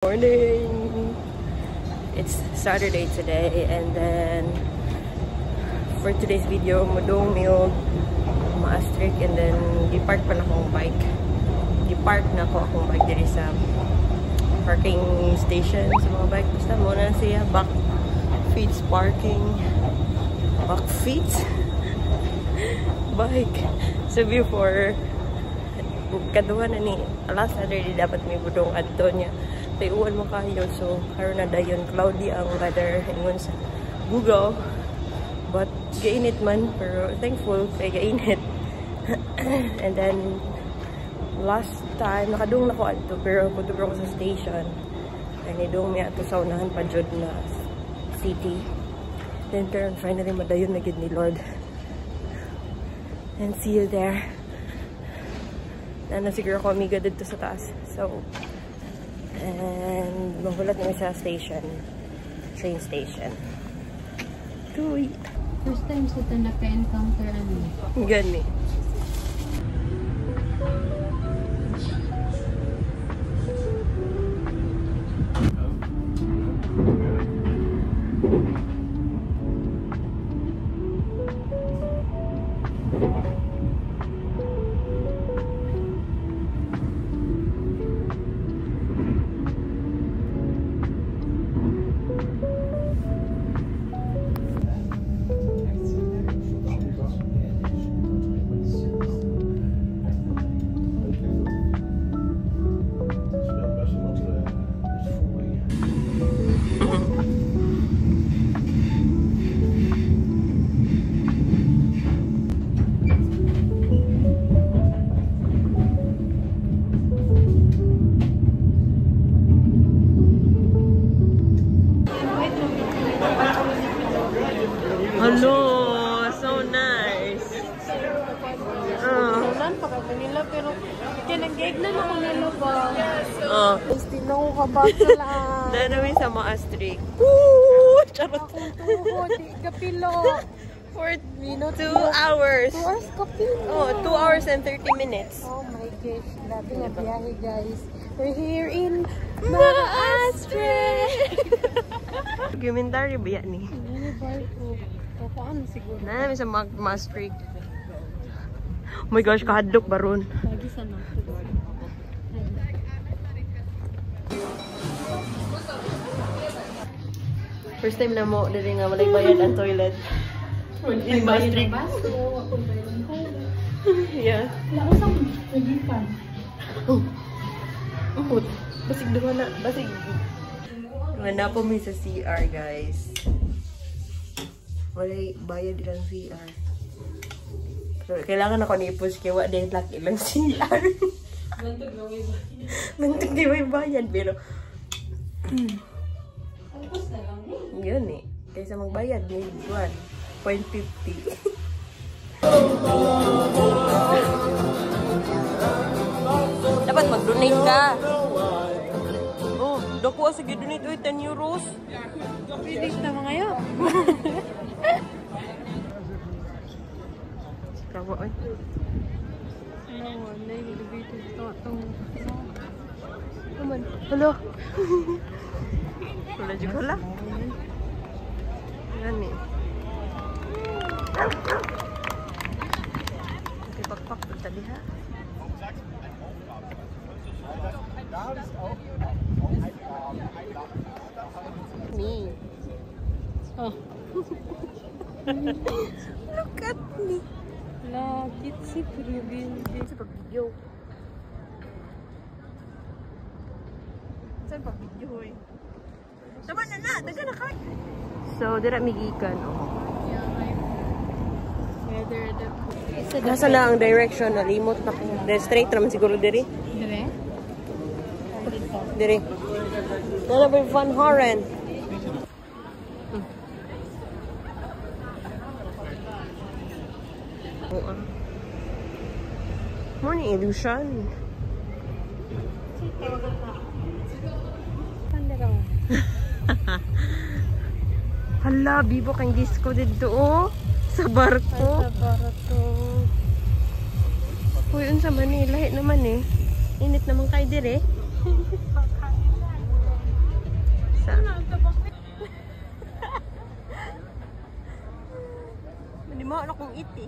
Morning! It's Saturday today, and then for today's video, madung yung ma-astric, and then di-park pa na akong bike. Di-park na ako akong bike diri sa parking station sa mga bike. Basta muna siya back feeds parking. Back feeds? Bike. So before, kaduha na ni last Saturday dapat may budong adto niya. Tayuan mo kayo, so karon na dayon cloudy ang weather ingon sa Google, but gainit man, pero thankful kay gainit. And then last time nakadung na ko adto, pero pudugro ko sa station and nidung mi ato sa unahan pa jud na city. Then karon finally madayon na gid ni Lord, and see you there. Na siguro ko amiga dito sa taas, so and magulat na sa station, train station. Tuy! First time sa ito naka-encounter ano? Gani. Hello, so nice. Ulan pa ka nila, pero kinagig na ako nila ba? Tinaw ka ba ka lang? Nanawin sa mga astric. Woo! Charot. Akong tuhod, di kapilo. For 2 hours. 2 hours kapilo. Oh, 2 hours and 30 minutes. Oh my gosh, grabe nga biyahe guys. We're here in Maastric! Documentary ba yan ni? Ano ba ito? Paano siguro? Nanawin sa Maastric. Oh my gosh, kahadlok ba ron? Lagi sa nato. First time na mo, dili nga walay bayad ang toilet. In Maastric. Yeah. Wala ko sa nagipan. Oh, basig duha na, basig. Wala po mi sa CR, guys. Walay bayad ilang CR. So, kailangan ako ni-push kaya wala din laki ilang CR. Mantag na may bayad, pero yun eh. Kaysa magbayad, may 1.50. Dapat mag-donate ka. Oh, dako sige donate oy 10 euros. Pilis na mga yun. Kawa oy. Ano, nai-elevated to. Naman. Hello. Wala juga lah. Yan eh. Okay, pakpak tadi ha. Me. Oh. Look at me. Lakit si Privil. Sa pag-video. Saan pag-video eh? Tama na na! Daga na ka! So, dira migikan. Weather the Nasa na ang direction? Nalimot na ko. Straight naman siguro diri. dire? Diri. Nana ba yung Van Horen? Morning illusion. Hala, bibo kang disco dito oh. Sa barko. Sa barko. Uy, unsa man ni lahi naman eh. Init naman kay dire. iti.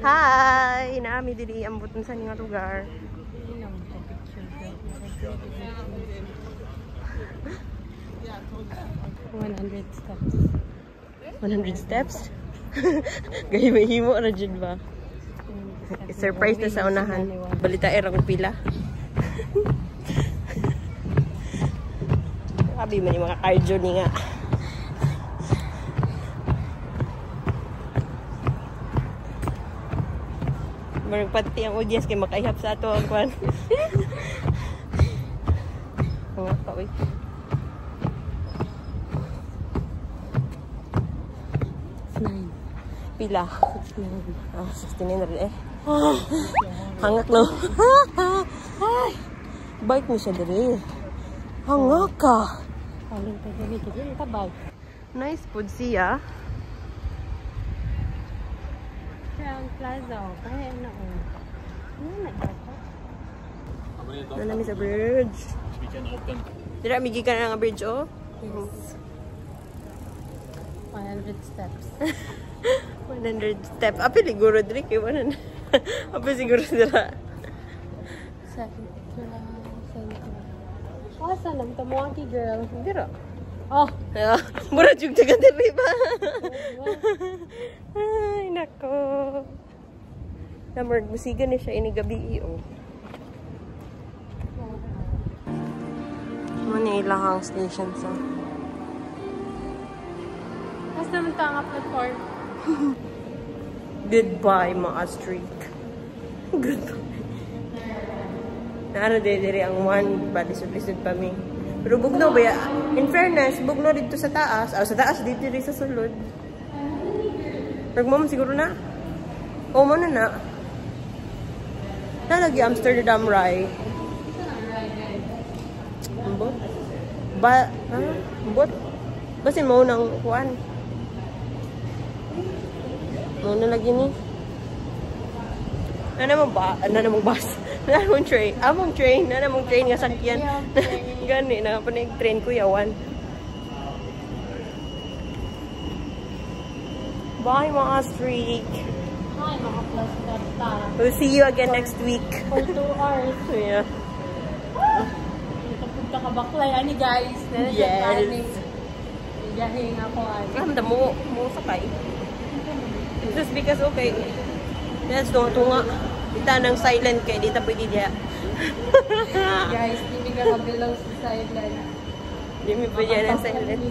Hi! Naami dili ambot sa nga lugar. 100 steps. 100 steps? Gaya may himo na dyan ba? Surprise na sa unahan. Balita erang pila. Sabi man yung mga cardio ni nga. Marang pati ang audience kay makaihap sa ato ang kwan. Mga kaway. Pila? 69. Ah, 69 na rin eh. Hangak no? Bike mo siya dali. Hangak ka. Paling pa dali ka dyan, tabag. Nice food siya. Kaya ang plaza, kaya na o. Ano na dapat? Nanami sa bridge. Dira, migi ka na nga bridge, oh? Yes. 100 steps. 100 step. Api liguro diri kay 100. Api siguro dira. 70 lang. Asa lang tamuaki girl. Dira. Oh, Yeah. Mura jug taga diri ba? Ay nako. Namorg musigan ni siya ini gabi oh. Mani ilahang station sa. asa naman tanga platform. Goodbye mga streak. Goodbye. Naano diri ang one ba lisod-lisod pa mi. Pero bugno ba ya? In fairness, bugno dito sa taas. Sa taas dito rin sa sulod. Pag siguro na. O mo na. Nalagi Amsterdam Rye. Ambot? Ba? Ha? Ambot? Basin mo nang kuan. Mo na lagi ni. Ano mo ba? Ano namang bus? Ano namang train? Among train? Ano namang train nga sakyan? Gani na panig train ko yawan. Bye mga streak. Hi mga plus step. We'll see you again next week. For 2 hours. Yeah. Punta ka baklay ani guys. Yes. Igahin ako ani. Ramdam mo sakay. Just because okay. Yes, tunga. Kita nang silent kay dito pwede diya. Guys, hindi ka kabilang sa silent. Hindi mo pwede yan silent.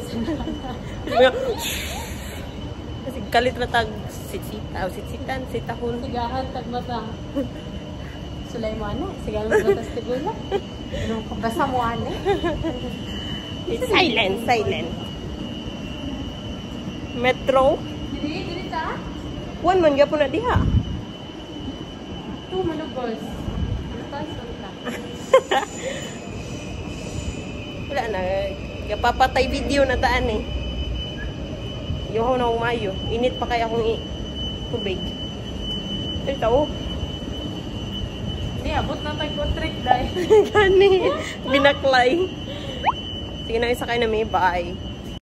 Kasi kalit matag sitsitan, sitahon. Sigahan, tagbatang. Sulay mo ano? Sigahan mo batas tigula. Anong kabasa mo ano? It's silent. Metro. Dili ta? One man gyapon na diha. Two manugos. Taas ta. Wala na. Kapapatay video na taan eh. Yoho na umayo. Init pa kaya akong tubig. Ito. Hindi, abot na tayo trick dahil. Gani. Binaklay. Sige na, isakay na may bye.